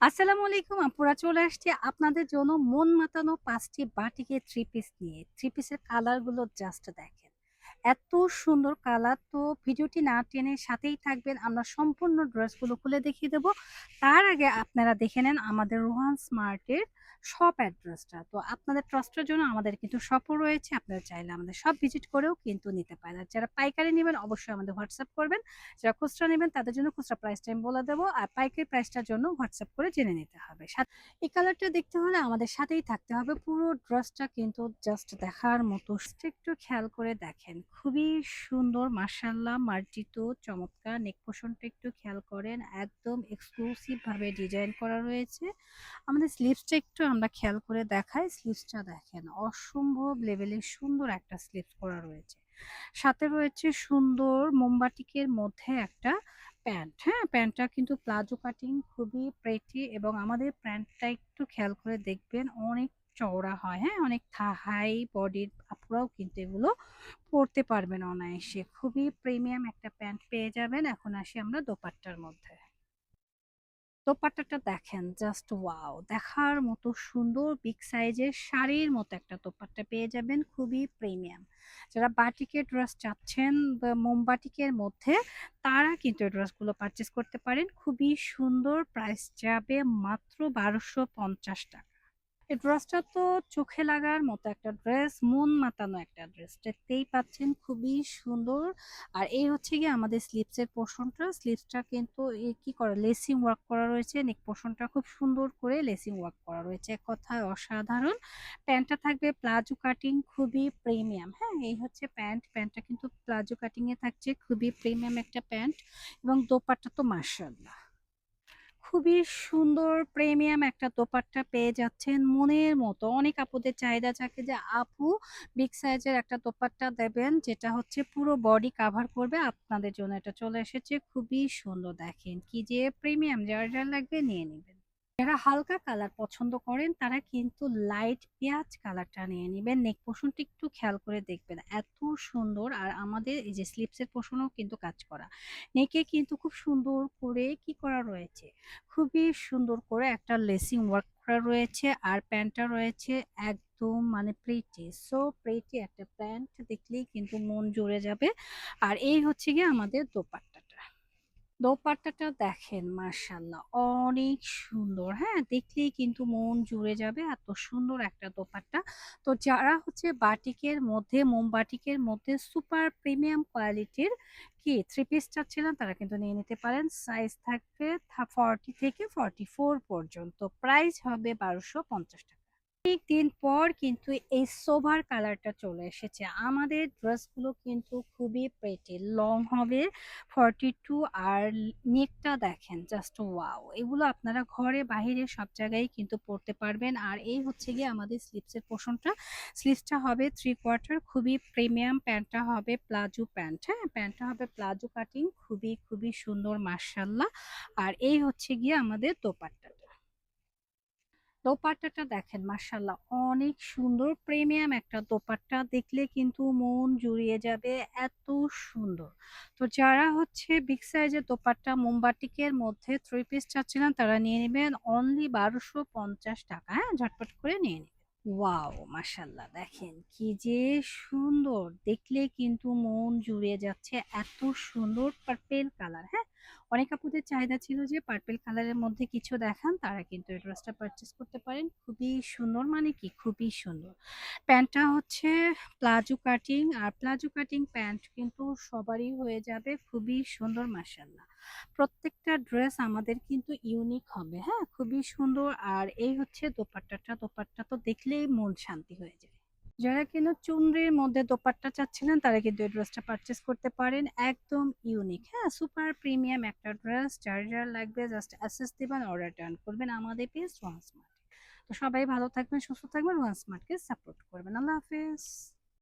আসসালামু আলাইকুম আপুরা, চলে আসছি আপনাদের জন্য মন মাতানো ৫টি বাটিকের থ্রি পিস নিয়ে। থ্রি পিসের কালারগুলো জাস্ট দেখেন। এত সুন্দর কালার, তো ভিডিওটি না টেনে সাথেই থাকবেন। আমরা সম্পূর্ণ ড্রেসগুলো খুলে দেখিয়ে দেব। তার আগে আপনারা দেখে নেন আমাদের রোহান স্মার্টের শপ অ্যাড্রেসটা। তো আপনাদের ট্রাস্টের জন্য আমাদের কিন্তু শপও রয়েছে। আপনারা চাইলে আমাদের শপ ভিজিট করেও কিন্তু নিতে পারেন। আর যারা পাইকারি নেবেন অবশ্যই আমাদের হোয়াটসঅ্যাপ করবেন। যারা খুচরা নেবেন তাদের জন্য খুচরা প্রাইসটা আমি বলে দেবো, আর পাইকারি প্রাইসটার জন্য হোয়াটসঅ্যাপ করে জেনে নিতে হবে। এই কালারটা দেখতে হলে আমাদের সাথেই থাকতে হবে। পুরো ড্রেসটা কিন্তু জাস্ট দেখার মতো। একটু খেয়াল করে দেখেন, খুবই সুন্দর মাশাআল্লাহ, মার্জিত, চমৎকার। নেক পোর্শনটা একটু খেয়াল করেন, একদম এক্সক্লুসিভ ভাবে ডিজাইন করা রয়েছে। আমাদের স্লিভসটা একটু আমরা খেয়াল করে দেখাই। স্লিভসটা দেখেন, অসম্ভব লেভেলের সুন্দর একটা স্লিভস করা রয়েছে। সাথে রয়েছে সুন্দর মোমবাটিকের মধ্যে একটা প্যান্ট। হ্যাঁ, প্যান্টটা কিন্তু প্লাজো কাটিং, খুবই প্রেটি। এবং আমাদের প্যান্টটা একটু খেয়াল করে দেখবেন, অনেক চওড়া হয়। হ্যাঁ, অনেক হাই বডির আপুরাও কিন্তু এগুলো পরতে পারবেন অনায়াসে। খুবই প্রিমিয়াম একটা প্যান্ট পেয়ে যাবেন। এখন আসি আমরা দোপাট্টার মধ্যে। দোপাট্টাটা দেখেন, জাস্ট ওয়াও, দেখার মতো সুন্দর। বিগ সাইজের শাড়ির মতো একটা দোপাট্টা পেয়ে যাবেন, খুবই প্রিমিয়াম। যারা বাটিকের ড্রেস চাচ্ছেন বা মোমবাটিকের মধ্যে, তারা কিন্তু এই ড্রেসগুলো পারচেস করতে পারেন। খুবই সুন্দর, প্রাইস যাবে মাত্র ১২৫০ টাকা। এই ড্রেসটা তো চোখে লাগার মতো একটা ড্রেস, মন মাতানো একটা ড্রেস, দেখতেই পাচ্ছেন, খুবই সুন্দর। আর এই হচ্ছে গিয়ে আমাদের স্লিভসের পোর্শনটা। স্লিভসটা কিন্তু কি করা, লেসিং ওয়ার্ক করা রয়েছে। নেক পোর্শনটা খুব সুন্দর করে লেসিং ওয়ার্ক করা রয়েছে, এক কথায় অসাধারণ। প্যান্টটা থাকবে প্লাজো কাটিং, খুবই প্রিমিয়াম। হ্যাঁ, এই হচ্ছে প্যান্ট। প্যান্টটা কিন্তু প্লাজো কাটিং এ থাকছে, খুবই প্রিমিয়াম একটা প্যান্ট। এবং দোপাট্টা তো মাশাআল্লাহ, খুবই সুন্দর প্রিমিয়াম একটা দোপাট্টা পেয়ে যাচ্ছেন মনের মতো। অনেক আপুদের চাহিদা থাকে যে আপু বিগ সাইজের একটা দোপাট্টা দেবেন যেটা হচ্ছে পুরো বডি কাভার করবে। আপনাদের জন্য এটা চলে এসেছে, খুবই সুন্দর। দেখেন কি যে প্রিমিয়াম, যার যার লাগবে নিয়ে নেবেন। যারা হালকা কালার পছন্দ করেন তারা কিন্তু লাইট পেঁয়াজ কালারটা নিয়ে নেবেন। নেক পোর্শনটা একটু খেয়াল করে দেখবেন, এত সুন্দর। আর আমাদের এই যে স্লিপসের পোর্শনও কিন্তু কাজ করা। নেকে কিন্তু খুব সুন্দর করে কি করা রয়েছে, খুবই সুন্দর করে একটা লেসিং ওয়ার্ক করা রয়েছে। আর প্যান্টটা রয়েছে একদম মানে প্রিটি, সো প্রিটি একটা প্যান্ট, দেখলেই কিন্তু মন জুড়ে যাবে। আর এই হচ্ছে গিয়ে আমাদের দোপাট্টাটা। দোপাট্টাটা দেখেন, মাশাআল্লাহ, অনেক সুন্দর। হ্যাঁ, দেখলেই কিন্তু মন জুড়ে যাবে, এত সুন্দর একটা দোপাট্টা। তো যারা হচ্ছে বাটিকের মধ্যে, মোমবাটিকের মধ্যে সুপার প্রিমিয়াম কোয়ালিটির কি থ্রি পিস চাচ্ছিলেন, তারা কিন্তু নিয়ে নিতে পারেন। সাইজ থাকবে 40 থেকে 44 পর্যন্ত। প্রাইস হবে ১২৫০ টাকা। অনেকদিন পর কিন্তু এই সোভার কালারটা চলে এসেছে। আমাদের ড্রেসগুলো কিন্তু খুবই প্রেটি, লং হবে 42। আর নেকটা দেখেন, জাস্ট ওয়াও। এগুলো আপনারা ঘরে বাহিরে সব জায়গায় কিন্তু পরতে পারবেন। আর এই হচ্ছে গিয়ে আমাদের স্লিপসের পোর্শনটা। স্লিভসটা হবে 3/4, খুবই প্রিমিয়াম। প্যান্টটা হবে প্লাজো প্যান্ট। হ্যাঁ, প্যান্টটা হবে প্লাজো কাটিং, খুবই খুবই সুন্দর মাশাআল্লাহ। আর এই হচ্ছে গিয়ে আমাদের দোপাট্টা। দোপাট্টাটা দেখেন, মাশাআল্লাহ, অনেক সুন্দর প্রিমিয়াম একটা দোপাট্টা, দেখলে কিন্তু মন জুড়িয়ে যাবে, এত সুন্দর। তো যারা হচ্ছে বিগ সাইজের দোপাট্টা মোমবাটিকের মধ্যে থ্রি পিস চাচ্ছিলেন, তারা নিয়ে নেবেন অনলি ১২৫০ টাকা। হ্যাঁ, ঝটপট করে নিয়ে নেবেন। ওয়াও, মাশাআল্লাহ, দেখেন কি যে সুন্দর, দেখলে কিন্তু মন জুড়িয়ে যাচ্ছে, এত সুন্দর পার্পেল কালার। হ্যাঁ, অনেক আপুদের চাহিদা ছিল যে পার্পেল কালারের মধ্যে কিছু দেখান, তারা কিন্তু এই ড্রেসটা পারচেজ করতে পারেন। খুবই সুন্দর, মানে কি খুবই সুন্দর। প্যান্টটা হচ্ছে প্লাজো কাটিং, আর প্লাজো কাটিং প্যান্ট কিন্তু সবারই হয়ে যাবে, খুবই সুন্দর মাশাআল্লাহ। প্রত্যেকটা ড্রেস আমাদের কিন্তু ইউনিক হবে। হ্যাঁ, খুবই সুন্দর। আর এই হচ্ছে দোপাট্টাটা। দোপাট্টা তো দেখলেই মন শান্তি হয়ে যায়। যারা কিনা চুনরির মধ্যে দোপাট্টা চাচ্ছিলেন, তারা কিন্তু এই ড্রেসটা পারচেস করতে পারেন, একদম ইউনিক। হ্যাঁ, সুপার প্রিমিয়াম একটা ড্রেস। যার যার লাগবে জাস্ট অ্যাসেস দিবেন, অর্ডার টার্ন করবেন আমাদের পেজ রোহান স্মার্ট। তো সবাই ভালো থাকবেন, সুস্থ থাকবেন, রোহান স্মার্টকে সাপোর্ট করবেন। আল্লাহ হাফেজ।